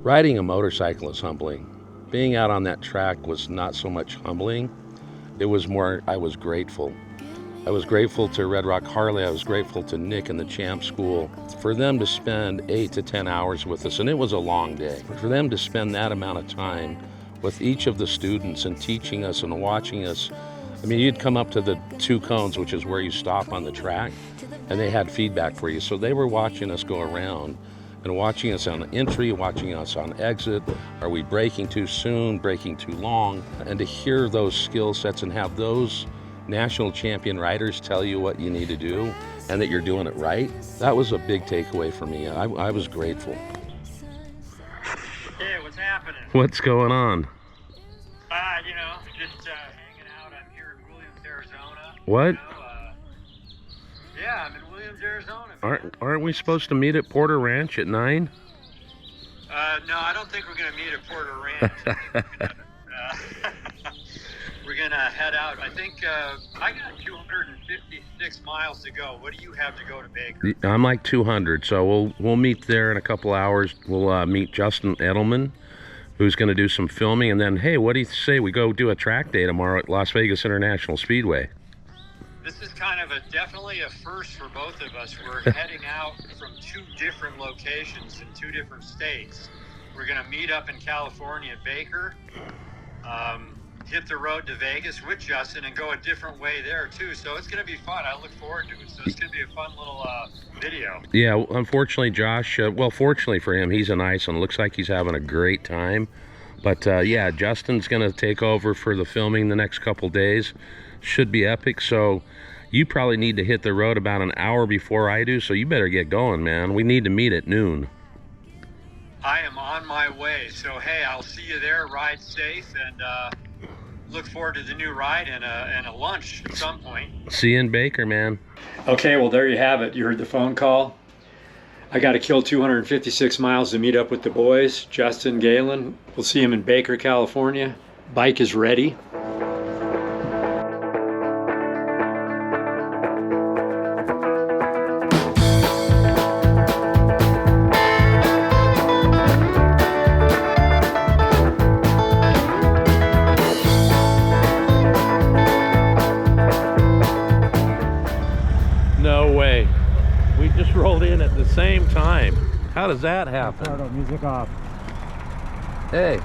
Riding a motorcycle is humbling. Being out on that track was not so much humbling. It was more, I was grateful. I was grateful to Red Rock Harley. I was grateful to Nick and the Champ School for them to spend 8 to 10 hours with us. And it was a long day. For them to spend that amount of time with each of the students and teaching us and watching us. I mean, you'd come up to the 2 cones, which is where you stop on the track, and they had feedback for you. So they were watching us go around and watching us on entry, watching us on exit. Are we braking too soon, braking too long? And to hear those skill sets and have those national champion riders tell you what you need to do and that you're doing it right, that was a big takeaway for me. I was grateful. Hey, what's happening? What's going on? You know, just hanging out. I'm here in Williams, Arizona. What? You know, yeah, I'm in Williams, Arizona. Aren't we supposed to meet at Porter Ranch at 9? No, I don't think we're gonna meet at Porter Ranch. We're gonna head out. I think I got 256 miles to go. What do you have to go to Baker? I'm like 200, so we'll meet there in a couple hours. We'll meet Justin Edelman, who's going to do some filming, and then, hey, what do you say we go do a track day tomorrow at Las Vegas International Speedway? This is kind of definitely a first for both of us. We're heading out from 2 different locations in 2 different states. We're going to meet up in California at Baker, hit the road to Vegas with Justin, and go a different way there too. So it's going to be fun. I look forward to it. So it's going to be a fun little video. Yeah, unfortunately, Josh, well, fortunately for him, he's a nice one. Looks like he's having a great time. But yeah, Justin's going to take over for the filming the next couple days. Should be epic. So you probably need to hit the road about an hour before I do. So you better get going, man. We need to meet at noon. I am on my way. So, hey, I'll see you there. Ride safe, and look forward to the new ride and a lunch at some point. See you in Baker, man. Okay, well, there you have it. You heard the phone call. I got to kill 256 miles to meet up with the boys. Justin, Gaylin. We'll see him in Baker, California. Bike is ready. No way. We just rolled in at the same time. How does that happen? Music off. Hey,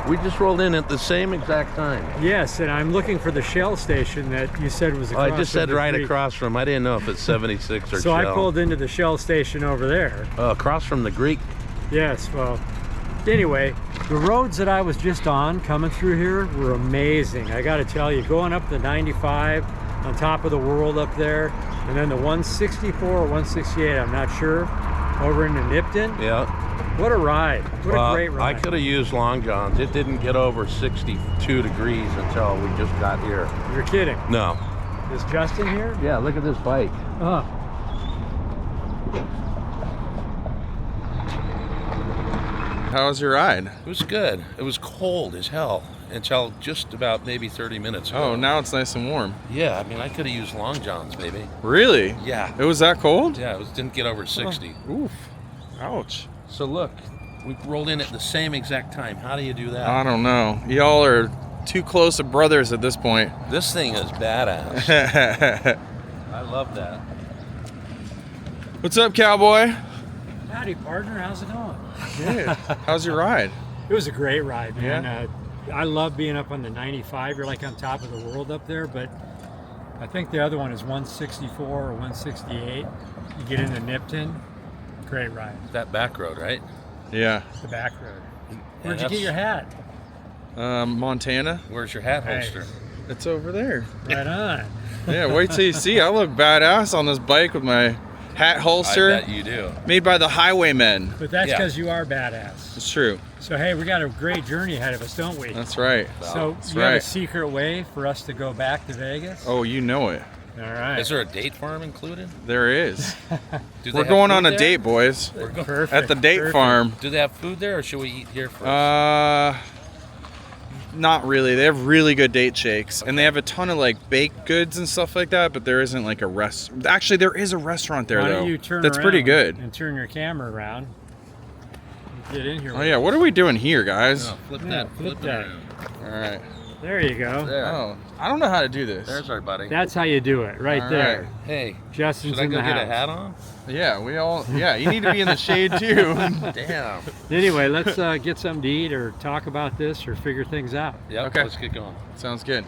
we just rolled in at the same exact time. Yes, and I'm looking for the Shell station that you said was across. I just said right across from. I didn't know if it's 76 or So Shell. I pulled into the Shell station over there. Across from the Greek. Yes, well, anyway, the roads that I was just on coming through here were amazing. I got to tell you, going up the 95 on top of the world up there, and then the 164 or 168, I'm not sure, over into Nipton. Yeah. What a ride. What a great ride. I could have used long johns. It didn't get over 62 degrees until we just got here. You're kidding. No. Is Justin here? Yeah, look at this bike. Oh. How was your ride? It was good. It was cold as hell until just about maybe 30 minutes ago. Oh, now it's nice and warm. Yeah, I mean, I could have used long johns, baby. Really? Yeah. It was that cold? Yeah, it didn't get over 60. Oof. Ouch. So look, we rolled in at the same exact time. How do you do that? I don't know. Y'all are too close of brothers at this point. This thing is badass. I love that. What's up, cowboy? Howdy, partner. How's it going? Good. How's your ride? It was a great ride, man. Yeah? I love being up on the 95. You're like on top of the world up there, but I think the other one is 164 or 168. You get into Nipton. Great ride. That back road, right? Yeah. The back road. Where'd you get your hat? Montana. Where's your hat Hey. holster? It's over there. Right on. Yeah, wait till you see. I look badass on this bike with my hat holster. I bet you do. Made by the Highwaymen. But that's Yeah. because you are badass. It's true. So, hey, we got a great journey ahead of us, don't we? That's right. So, That's you have a right. secret way for us to go back to Vegas? Oh, you know it. All right. Is there a date farm included? There is. Do they We're have going food on a there? date, boys. Perfect. At the date Perfect. farm. Do they have food there, or should we eat here first? Not really. They have really good date shakes, and they have a ton of like baked goods and stuff like that. But there isn't like a Actually, there is a restaurant there Why though. don't you turn That's pretty around good. and turn your camera around? get in here. Oh yeah, what are we doing here, guys? Oh, flip Yeah, that. flip Flip that. it around. All right. There you go. There. Oh, I don't know how to do this. There's our buddy. That's how you do it, right All there. right. Hey, Justin's should I in go the get house. a hat on? Yeah, we all. Yeah, you need to be in the shade too. Damn. Anyway, let's get something to eat or talk about this or figure things out. Yep, Okay. let's get going. Sounds good.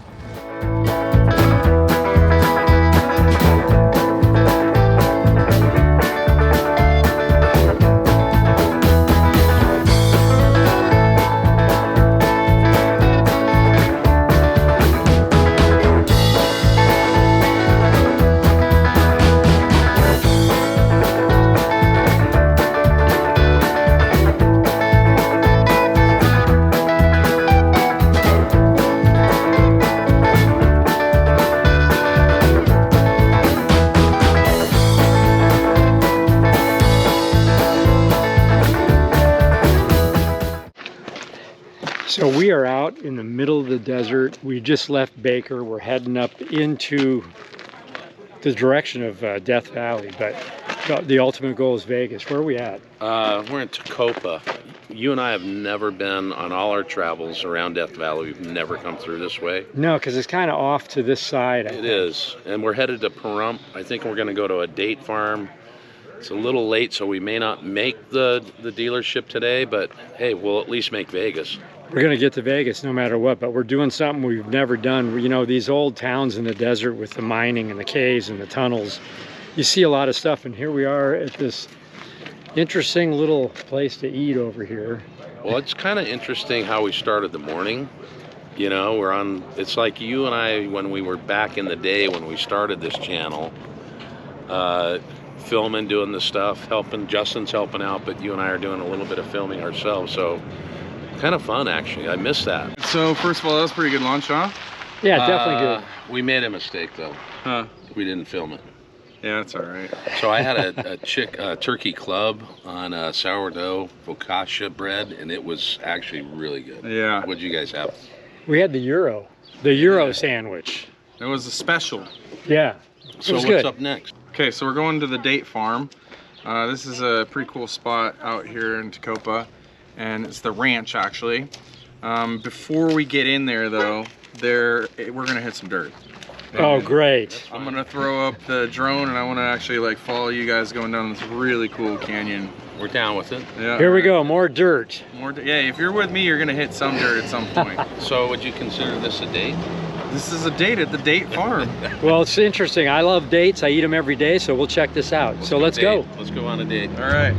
So we are out in the middle of the desert. We just left Baker. We're heading up into the direction of Death Valley, but the ultimate goal is Vegas. Where are we at? We're in Tacoma. You and I have never been on all our travels around Death Valley. We've never come through this way. No, because it's kind of off to this side. I It think. is. And we're headed to Pahrump. I think we're going to go to a date farm. It's a little late, so we may not make the dealership today, but hey, we'll at least make Vegas. We're going to get to Vegas no matter what, but we're doing something we've never done. You know, these old towns in the desert with the mining and the caves and the tunnels, you see a lot of stuff, and here we are at this interesting little place to eat over here. Well, it's kind of interesting how we started the morning. You know, it's like you and I, when we were back in the day when we started this channel, filming, doing the stuff, Justin's helping out, but you and I are doing a little bit of filming ourselves, so kind of fun, actually. I miss that. So first of all, that was a pretty good lunch, huh? Yeah, definitely good. We made a mistake, though. Huh? We didn't film it. Yeah, that's all right. So I had a turkey club on a sourdough focaccia bread, and it was actually really good. Yeah. What'd you guys have? We had the Euro sandwich. It was a special. Yeah, it So was what's good. up next? Okay, so we're going to the date farm. This is a pretty cool spot out here in Tacoma, and it's the ranch actually. Before we get in there though, we're gonna hit some dirt. Oh, great. I'm gonna throw up the drone and I wanna actually like follow you guys going down this really cool canyon. We're down with it. Yeah. Here we go, more dirt. Yeah, if you're with me, you're gonna hit some dirt at some point. So would you consider this a date? This is a date at the date farm. Well, it's interesting. I love dates. I eat them every day, so we'll check this out. So let's go. Let's go on a date. All right.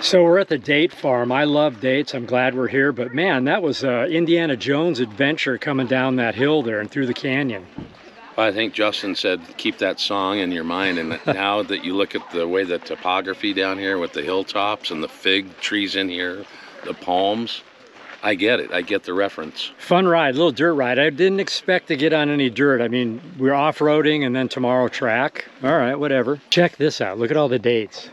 So we're at the date farm. I love dates. I'm glad we're here. But man, that was Indiana Jones adventure coming down that hill there and through the canyon. I think Justin said keep that song in your mind, and now that you look at the way the topography down here with the hilltops and the fig trees in here, the palms, I get it. I get the reference. Fun ride, little dirt ride. I didn't expect to get on any dirt. I mean, we're off-roading and then tomorrow track. All right, whatever. Check this out. Look at all the dates.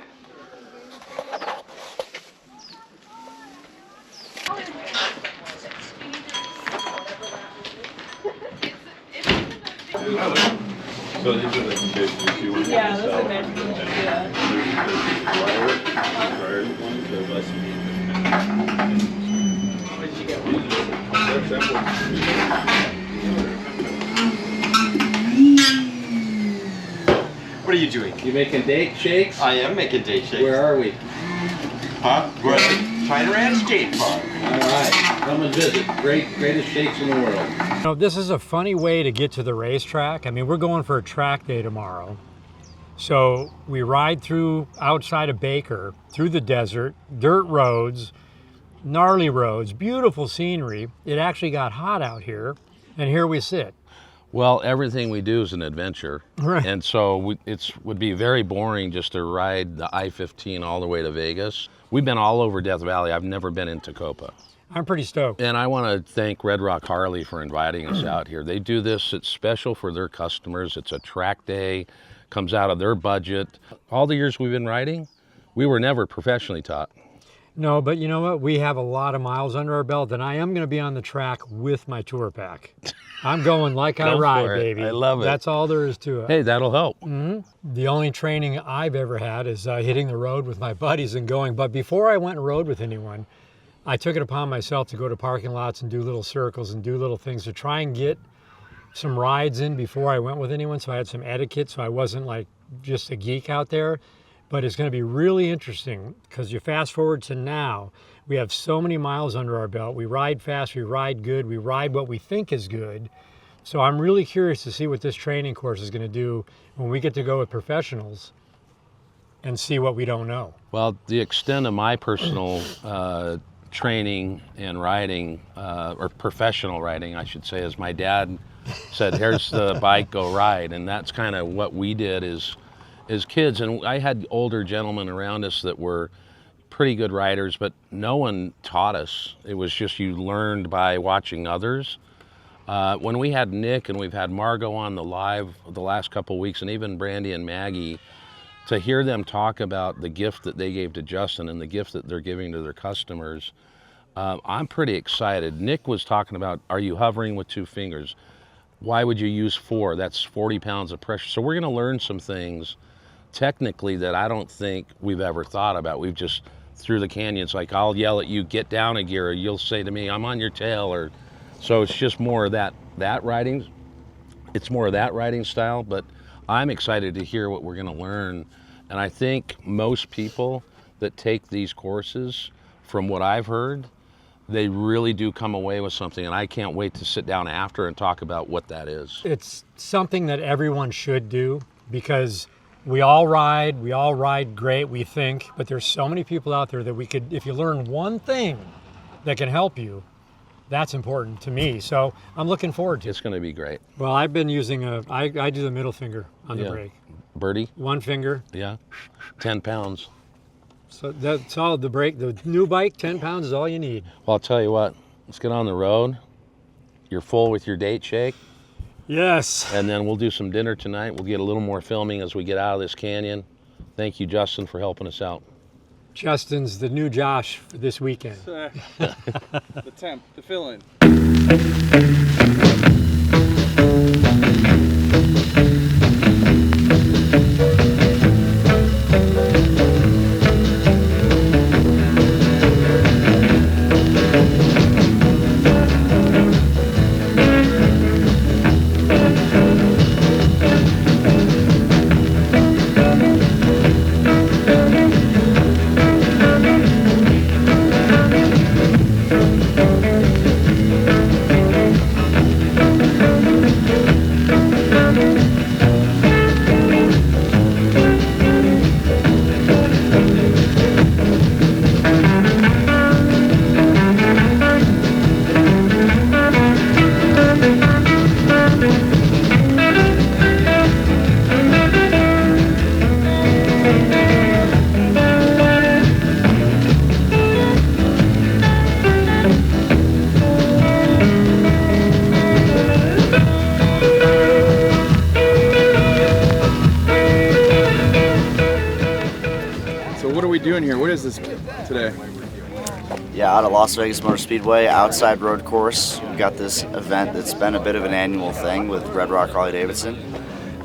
So these are the conditions you want to Yeah, sell. those are measurements, yeah. What did you get? What are you doing? You making date shakes? I am making date shakes. Where are we? Huh? We're at the China Ranch Skate Park. All right, come and visit. Greatest shakes in the world. You know, this is a funny way to get to the racetrack. I mean, we're going for a track day tomorrow. So we ride through outside of Baker, through the desert, dirt roads, gnarly roads, beautiful scenery. It actually got hot out here, and here we sit. Well, everything we do is an adventure. Right. And so it would be very boring just to ride the I-15 all the way to Vegas. We've been all over Death Valley. I've never been in Tacoma. I'm pretty stoked. And I want to thank Red Rock Harley for inviting us out here. They do this, it's special for their customers. It's a track day, comes out of their budget. All the years we've been riding, we were never professionally taught. No, but you know what? We have a lot of miles under our belt, and I am going to be on the track with my tour pack. I'm going like I Go ride, for it. baby. I love it. That's all there is to it. Hey, that'll help. The only training I've ever had is hitting the road with my buddies and going. But before I went and rode with anyone, I took it upon myself to go to parking lots and do little circles and do little things to try and get some rides in before I went with anyone. So I had some etiquette, so I wasn't like just a geek out there. But it's going to be really interesting because you fast forward to now, we have so many miles under our belt. We ride fast, we ride good, we ride what we think is good. So I'm really curious to see what this training course is going to do when we get to go with professionals and see what we don't know. Well, the extent of my personal training and riding, or professional riding, I should say, is my dad said, here's the bike, go ride. And that's kind of what we did as kids. And I had older gentlemen around us that were pretty good riders, but no one taught us. It was just you learned by watching others. When we had Nick and we've had Margot on the live the last couple of weeks, and even Brandy and Maggie, to hear them talk about the gift that they gave to Justin and the gift that they're giving to their customers, I'm pretty excited. Nick was talking about, are you hovering with 2 fingers? Why would you use 4? That's 40 pounds of pressure. So we're going to learn some things technically that I don't think we've ever thought about. We've just through the canyons, like I'll yell at you, get down a gear, or you'll say to me, I'm on your tail, or so it's just more of that riding. It's more of that riding style, but I'm excited to hear what we're going to learn. And I think most people that take these courses, from what I've heard, they really do come away with something, and I can't wait to sit down after and talk about what that is. It's something that everyone should do because we all ride great, we think, but there's so many people out there that we could, if you learn one thing that can help you, that's important to me. So I'm looking forward to it. It's going to be great. Well, I've been using I do the middle finger on the brake. Birdie? One finger. Yeah. 10 pounds. So that's all the brake. The new bike, 10 pounds is all you need. Well, I'll tell you what, let's get on the road. You're full with your date shake. Yes. And then we'll do some dinner tonight. We'll get a little more filming as we get out of this canyon. Thank you, Justin, for helping us out. Justin's the new Josh for this weekend. The temp, the fill-in. this today? Yeah, out of Las Vegas Motor Speedway, outside road course. We've got this event that's been a bit of an annual thing with Red Rock Harley Davidson.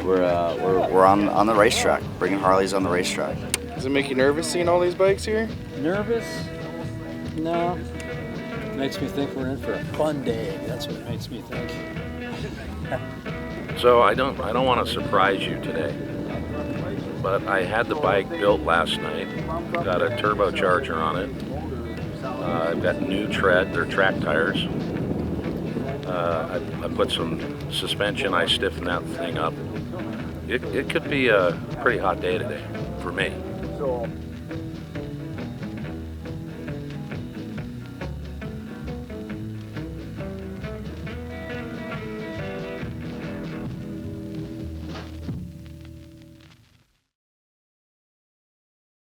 We're on the racetrack, bringing Harleys on the racetrack. Does it make you nervous seeing all these bikes here? Nervous? No. Makes me think we're in for a fun day. That's what it makes me think. So I don't want to surprise you today, but I had the bike built last night. Got a turbocharger on it. I've got new tread, they're track tires. I put some suspension, I stiffened that thing up. It could be a pretty hot day today for me.